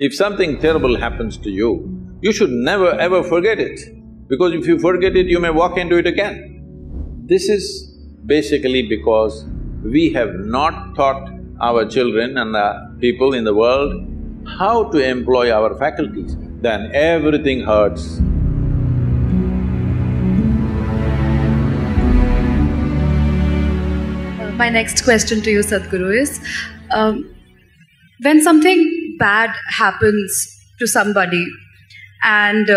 If something terrible happens to you, you should never ever forget it, because if you forget it, you may walk into it again. This is basically because we have not taught our children and the people in the world how to employ our faculties, then everything hurts. My next question to you, Sadhguru, is when something bad happens to somebody and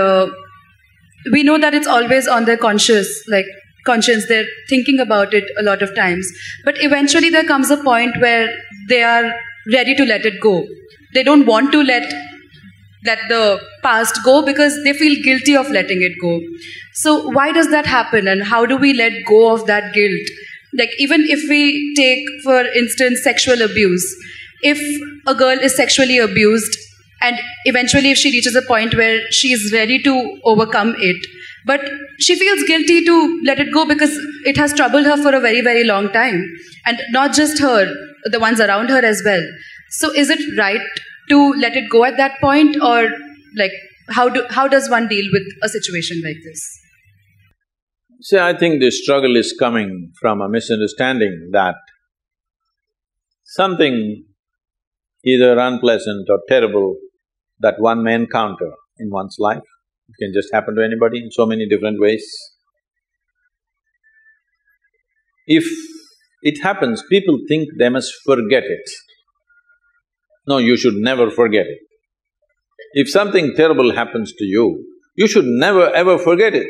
we know that it's always on their conscience, they're thinking about it a lot of times, but eventually there comes a point where they are ready to let it go. They don't want to let the past go because they feel guilty of letting it go. So why does that happen, and how do we let go of that guilt? Like, even if we take, for instance, sexual abuse, if a girl is sexually abused and eventually if she reaches a point where she is ready to overcome it, but she feels guilty to let it go because it has troubled her for a very, very long time, and not just her, the ones around her as well. So is it right to let it go at that point, or how does one deal with a situation like this? See, I think this struggle is coming from a misunderstanding that something either unpleasant or terrible that one may encounter in one's life, it can just happen to anybody in so many different ways. If it happens, people think they must forget it. No, you should never forget it. If something terrible happens to you, you should never ever forget it,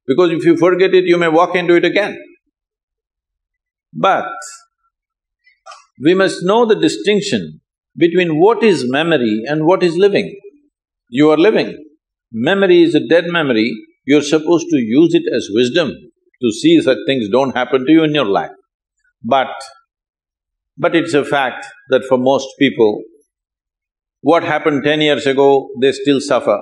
because if you forget it, you may walk into it again. But we must know the distinction between what is memory and what is living. You are living. Memory is a dead memory, you're supposed to use it as wisdom to see such things don't happen to you in your life. But it's a fact that for most people, what happened 10 years ago, they still suffer.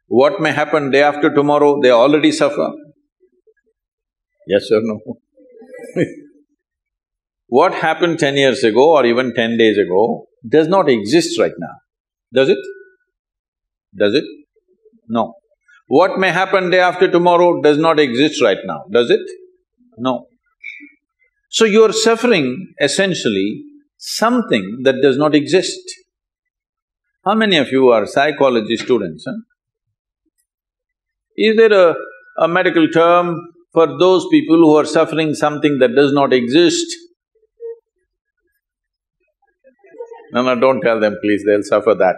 What may happen day after tomorrow, they already suffer. Yes or no? What happened 10 years ago or even 10 days ago does not exist right now, does it? Does it? No. What may happen day after tomorrow does not exist right now, does it? No. So you're suffering essentially something that does not exist. How many of you are psychology students, huh? Is there a medical term for those people who are suffering something that does not exist? No, don't tell them please, they'll suffer that.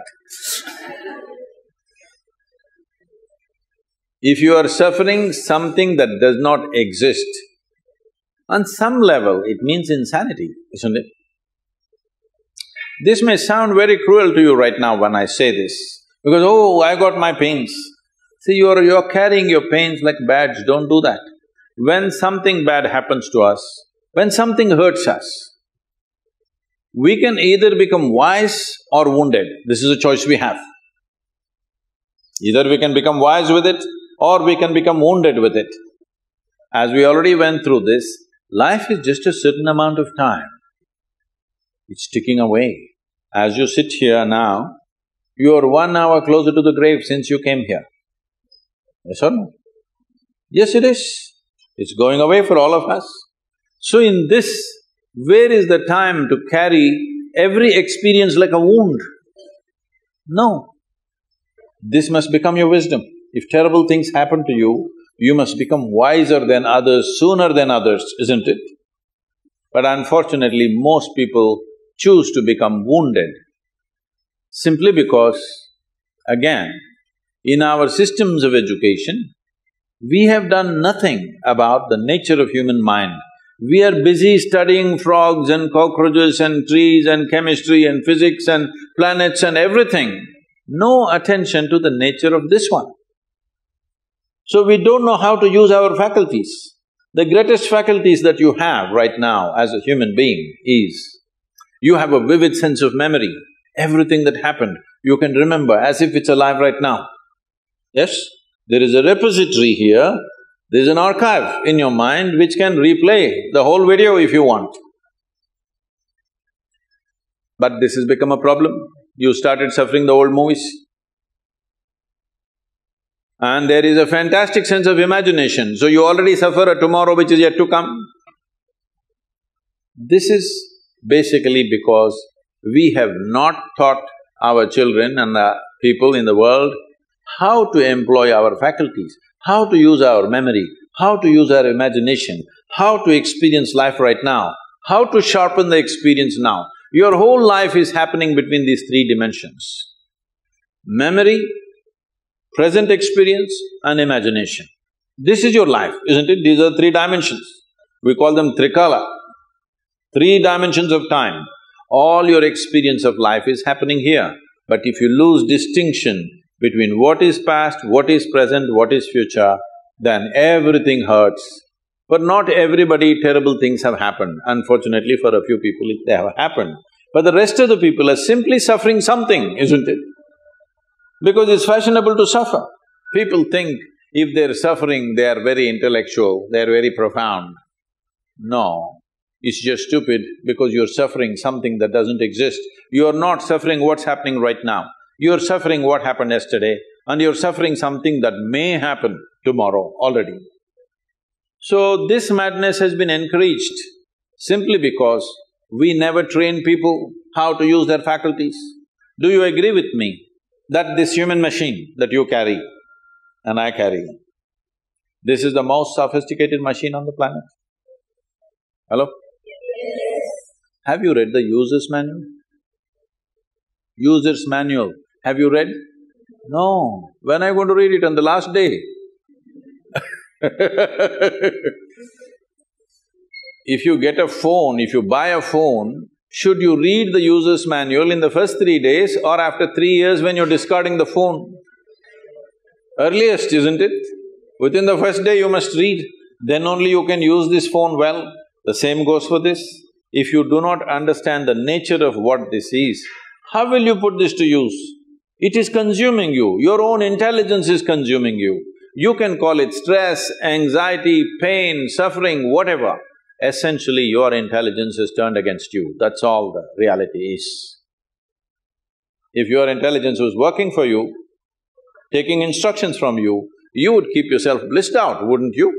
If you are suffering something that does not exist, on some level it means insanity, isn't it? This may sound very cruel to you right now when I say this, because, oh, I got my pains. See, you're carrying your pains like badge, don't do that. When something bad happens to us, when something hurts us, we can either become wise or wounded. This is a choice we have. Either we can become wise with it or we can become wounded with it. As we already went through this, life is just a certain amount of time. It's ticking away. As you sit here now, you are 1 hour closer to the grave since you came here. Yes or no? Yes, it is. It's going away for all of us. So in this, where is the time to carry every experience like a wound? No. This must become your wisdom. If terrible things happen to you, you must become wiser than others, sooner than others, isn't it? But unfortunately, most people choose to become wounded simply because, again, in our systems of education, we have done nothing about the nature of human mind. We are busy studying frogs and cockroaches and trees and chemistry and physics and planets and everything. No attention to the nature of this one. So we don't know how to use our faculties. The greatest faculties that you have right now as a human being is, you have a vivid sense of memory. Everything that happened, you can remember as if it's alive right now. Yes? There is a repository here, there is an archive in your mind which can replay the whole video if you want. But this has become a problem. You started suffering the old movies. And there is a fantastic sense of imagination, so you already suffer a tomorrow which is yet to come. This is basically because we have not taught our children and the people in the world how to employ our faculties, how to use our memory, how to use our imagination, how to experience life right now, how to sharpen the experience now. Your whole life is happening between these three dimensions: memory, present experience and imagination. This is your life, isn't it? These are three dimensions. We call them trikala, three dimensions of time. All your experience of life is happening here. But if you lose distinction between what is past, what is present, what is future, then everything hurts. For not everybody terrible things have happened. Unfortunately, for a few people they have happened. But the rest of the people are simply suffering something, isn't it? Because it's fashionable to suffer. People think if they're suffering, they are very intellectual, they're very profound. No, it's just stupid because you're suffering something that doesn't exist. You're not suffering what's happening right now. You're suffering what happened yesterday and you're suffering something that may happen tomorrow already. So this madness has been encouraged simply because we never train people how to use their faculties. Do you agree with me that this human machine that you carry and I carry, this is the most sophisticated machine on the planet? Hello? Have you read the user's manual? User's manual, have you read? No. When are you going to read it? On the last day? If you get a phone, if you buy a phone, should you read the user's manual in the first 3 days or after 3 years when you're discarding the phone? Earliest, isn't it? Within the first day you must read, then only you can use this phone well. The same goes for this. If you do not understand the nature of what this is, how will you put this to use? It is consuming you, your own intelligence is consuming you. You can call it stress, anxiety, pain, suffering, whatever. Essentially, your intelligence is turned against you, that's all the reality is. If your intelligence was working for you, taking instructions from you, you would keep yourself blissed out, wouldn't you?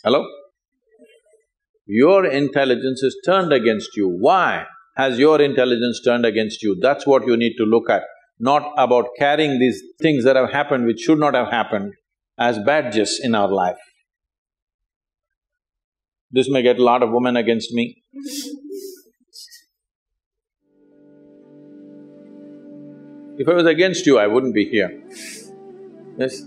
Hello? Your intelligence is turned against you. Why has your intelligence turned against you? That's what you need to look at, not about carrying these things that have happened which should not have happened as badges in our life. This may get a lot of women against me. If I was against you, I wouldn't be here. Yes?